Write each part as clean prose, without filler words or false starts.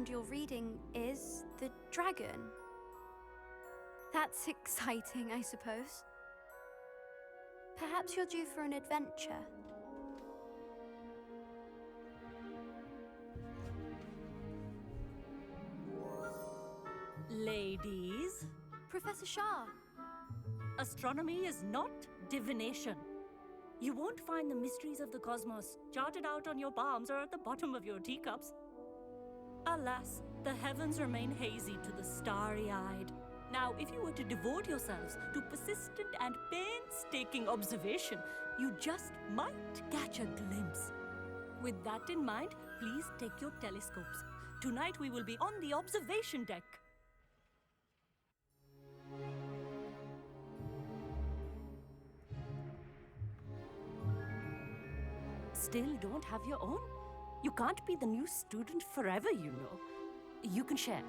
and you're reading is the dragon. That's exciting, I suppose. Perhaps you're due for an adventure. Ladies, Professor Shah. astronomy is not divination. You won't find the mysteries of the cosmos charted out on your palms or at the bottom of your teacups. Alas, the heavens remain hazy to the starry-eyed. Now, if you were to devote yourselves to persistent and painstaking observation, you just might catch a glimpse. With that in mind, please take your telescopes. Tonight we will be on the observation deck. Still don't have your own? You can't be the new student forever, you know. You can share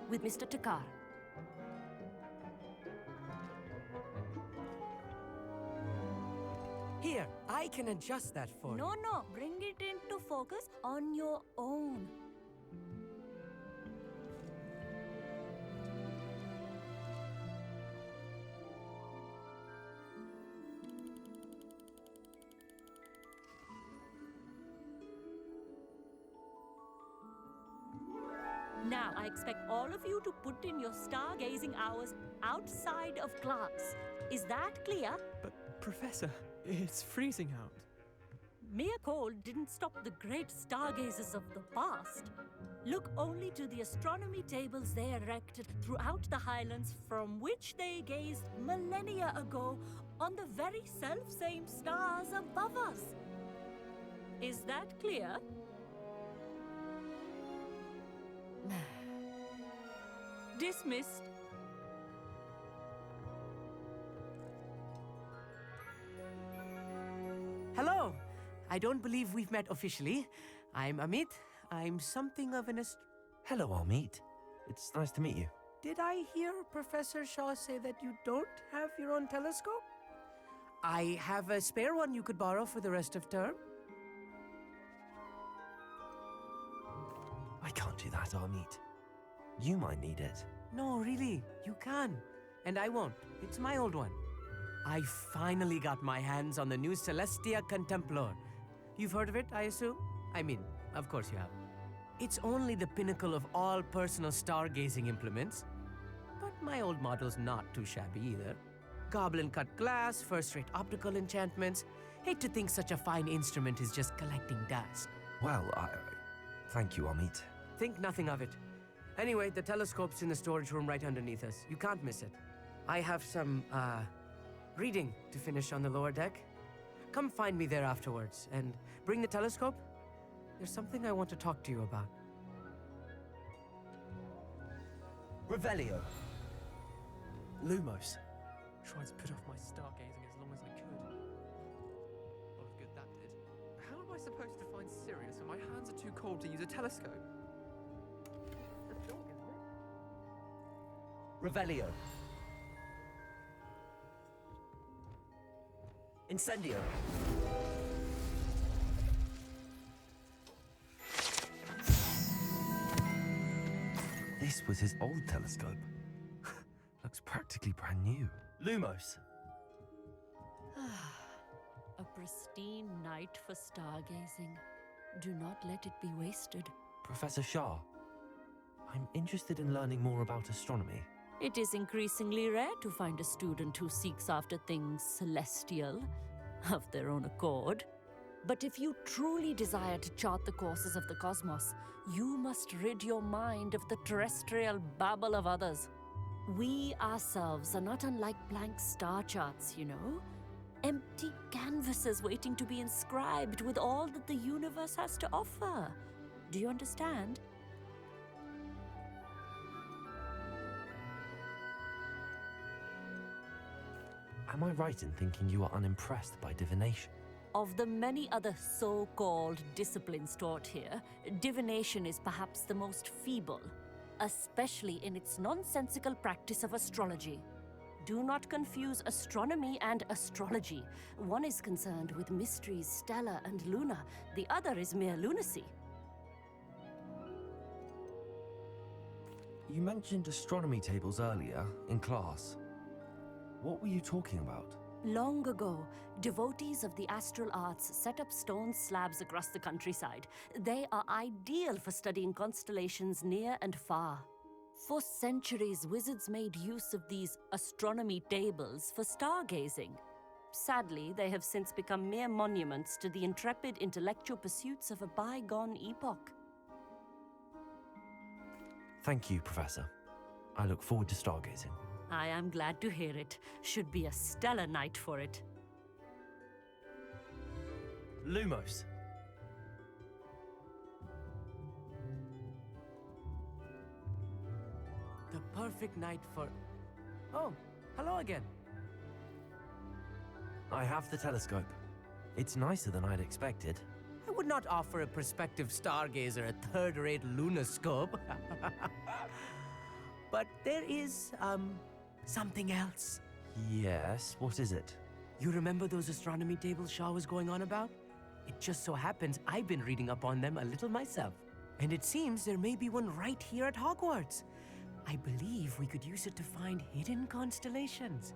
with Mr. Takar. Here, I can adjust that for you. No, bring it into focus on your own. Now, I expect all of you to put in your stargazing hours outside of class. Is that clear? But, Professor, it's freezing out. Mere cold didn't stop the great stargazers of the past. Look only to the astronomy tables they erected throughout the highlands from which they gazed millennia ago on the very self-same stars above us. Is that clear? Dismissed. Hello. I don't believe we've met officially. I'm Amit. I'm something of an Hello, Amit. It's nice to meet you. Did I hear Professor Shaw say that you don't have your own telescope? I have a spare one you could borrow for the rest of term. I can't do that, Amit. You might need it. No, really, you can. And I won't. It's my old one. I finally got my hands on the new Celestia Contemplor. You've heard of it, I assume? I mean, of course you have. It's only the pinnacle of all personal stargazing implements. But my old model's not too shabby either. Goblin-cut glass, first-rate optical enchantments. Hate to think such a fine instrument is just collecting dust. Well, thank you, Amit. Think nothing of it. Anyway, the telescope's in the storage room right underneath us. You can't miss it. I have some, reading to finish on the lower deck. Come find me there afterwards, and bring the telescope. There's something I want to talk to you about. Revelio. Lumos. Tried to put off my stargazing as long as I could. A lot of good that did. How am I supposed to find Sirius when my hands are too cold to use a telescope? That's dog, isn't it? Revelio. Incendio. This was his old telescope. Looks practically brand new. Lumos. A pristine night for stargazing. Do not let it be wasted. Professor Shah, I'm interested in learning more about astronomy. It is increasingly rare to find a student who seeks after things celestial of their own accord. But if you truly desire to chart the courses of the cosmos, you must rid your mind of the terrestrial babble of others. We ourselves are not unlike blank star charts, you know. Empty canvases waiting to be inscribed with all that the universe has to offer. Do you understand? Am I right in thinking you are unimpressed by divination? Of the many other so-called disciplines taught here, divination is perhaps the most feeble, especially in its nonsensical practice of astrology. Do not confuse astronomy and astrology. One is concerned with mysteries stellar and lunar, the other is mere lunacy. You mentioned astronomy tables earlier in class. What were you talking about? Long ago, devotees of the astral arts set up stone slabs across the countryside. They are ideal for studying constellations near and far. For centuries, wizards made use of these astronomy tables for stargazing. Sadly, they have since become mere monuments to the intrepid intellectual pursuits of a bygone epoch. Thank you, Professor. I look forward to stargazing. I am glad to hear it. Should be a stellar night for it. Lumos. The perfect night for... Oh, hello again. I have the telescope. It's nicer than I'd expected. I would not offer a prospective stargazer a third-rate lunoscope. But there is, something else. Yes, what is it? You remember those astronomy tables Shaw was going on about? It just so happens I've been reading up on them a little myself. And it seems there may be one right here at Hogwarts. I believe we could use it to find hidden constellations.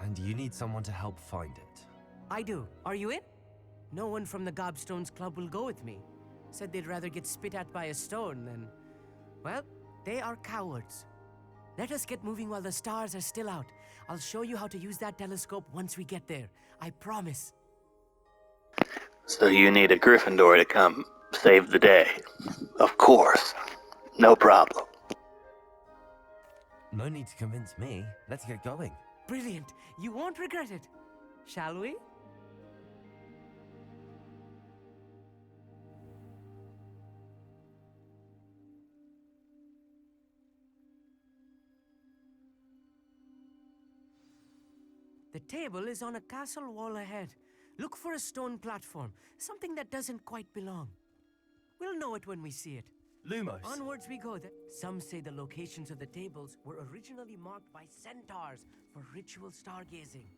And you need someone to help find it. I do. Are you in? No one from the Gobstones Club will go with me. Said they'd rather get spit at by a stone than... Well, they are cowards. Let us get moving while the stars are still out. I'll show you how to use that telescope once we get there. I promise. So you need a Gryffindor to come save the day. Of course. No problem. No need to convince me. Let's get going. Brilliant. You won't regret it. Shall we? The table is on a castle wall ahead. Look for a stone platform, something that doesn't quite belong. We'll know it when we see it. Lumos. Onwards we go. Some say the locations of the tables were originally marked by centaurs for ritual stargazing.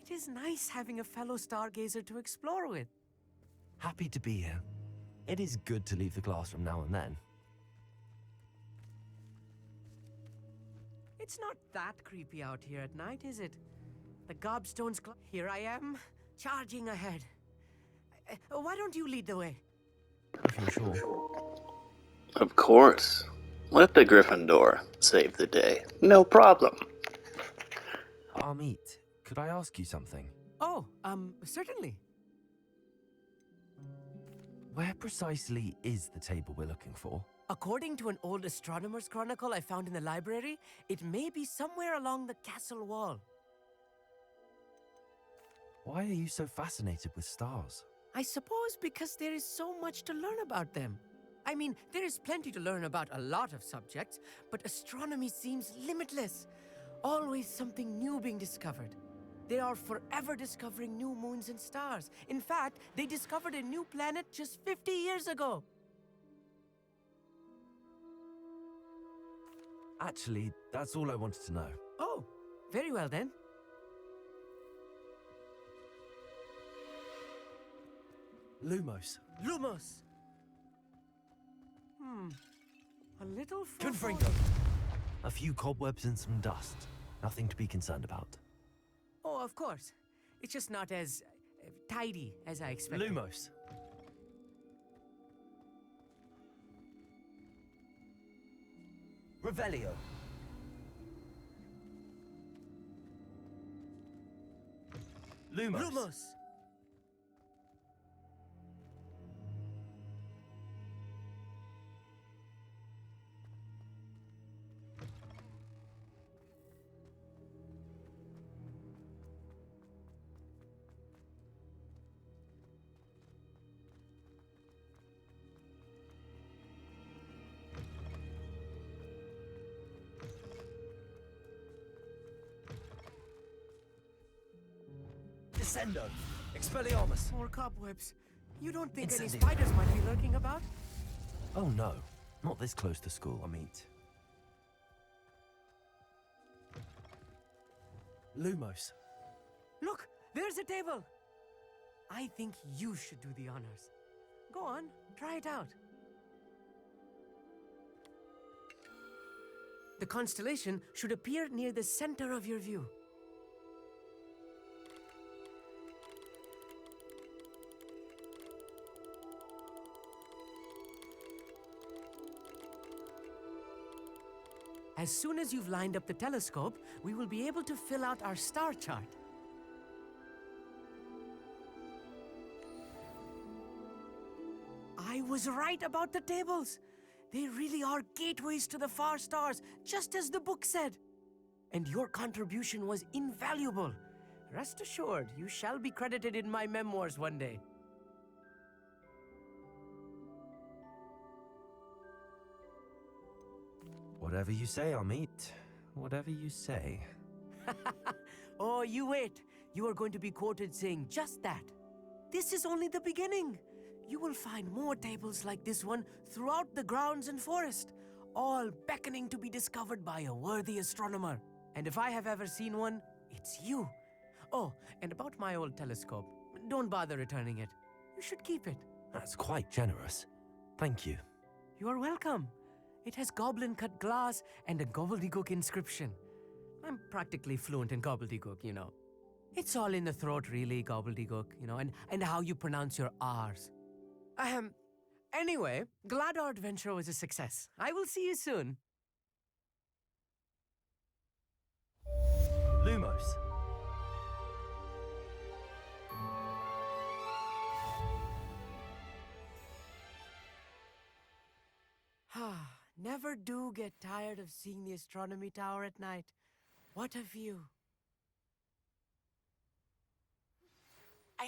It is nice having a fellow stargazer to explore with. Happy to be here. It is good to leave the classroom now and then. It's not that creepy out here at night, is it? The Gobstones Club. Here I am, charging ahead. Why don't you lead the way? If you're sure. Of course. Let the Gryffindor save the day. No problem. Amit, could I ask you something? Oh, certainly. Where precisely is the table we're looking for? According to an old astronomer's chronicle I found in the library, it may be somewhere along the castle wall. Why are you so fascinated with stars? I suppose because there is so much to learn about them. I mean, there is plenty to learn about a lot of subjects, but astronomy seems limitless. Always something new being discovered. They are forever discovering new moons and stars. In fact, they discovered a new planet just 50 years ago. Actually, that's all I wanted to know. Oh, very well then. Lumos. Lumos! A little far Confringo. A few cobwebs and some dust. Nothing to be concerned about. Oh, of course. It's just not as tidy as I expected. Lumos. Revelio. Lumos. Lumos! Descendo. Expelliarmus. More cobwebs. You don't think any Incendio. spiders might be lurking about? Oh no. Not this close to school, Amit. Lumos. Look! There's a table! I think you should do the honors. Go on, try it out. The constellation should appear near the center of your view. As soon as you've lined up the telescope, we will be able to fill out our star chart. I was right about the tables. They really are gateways to the far stars, just as the book said. And your contribution was invaluable. Rest assured, you shall be credited in my memoirs one day. Whatever you say, Amit. Whatever you say. Oh, you wait. You are going to be quoted saying just that. This is only the beginning. You will find more tables like this one throughout the grounds and forest, all beckoning to be discovered by a worthy astronomer. And if I have ever seen one, it's you. Oh, and about my old telescope, don't bother returning it. You should keep it. That's quite generous. Thank you. You are welcome. It has goblin-cut glass and a gobbledygook inscription. I'm practically fluent in gobbledygook, you know. It's all in the throat, really, gobbledygook, you know, and how you pronounce your R's. Anyway, glad our adventure was a success. I will see you soon. Lumos. Never do get tired of seeing the astronomy tower at night. What a view.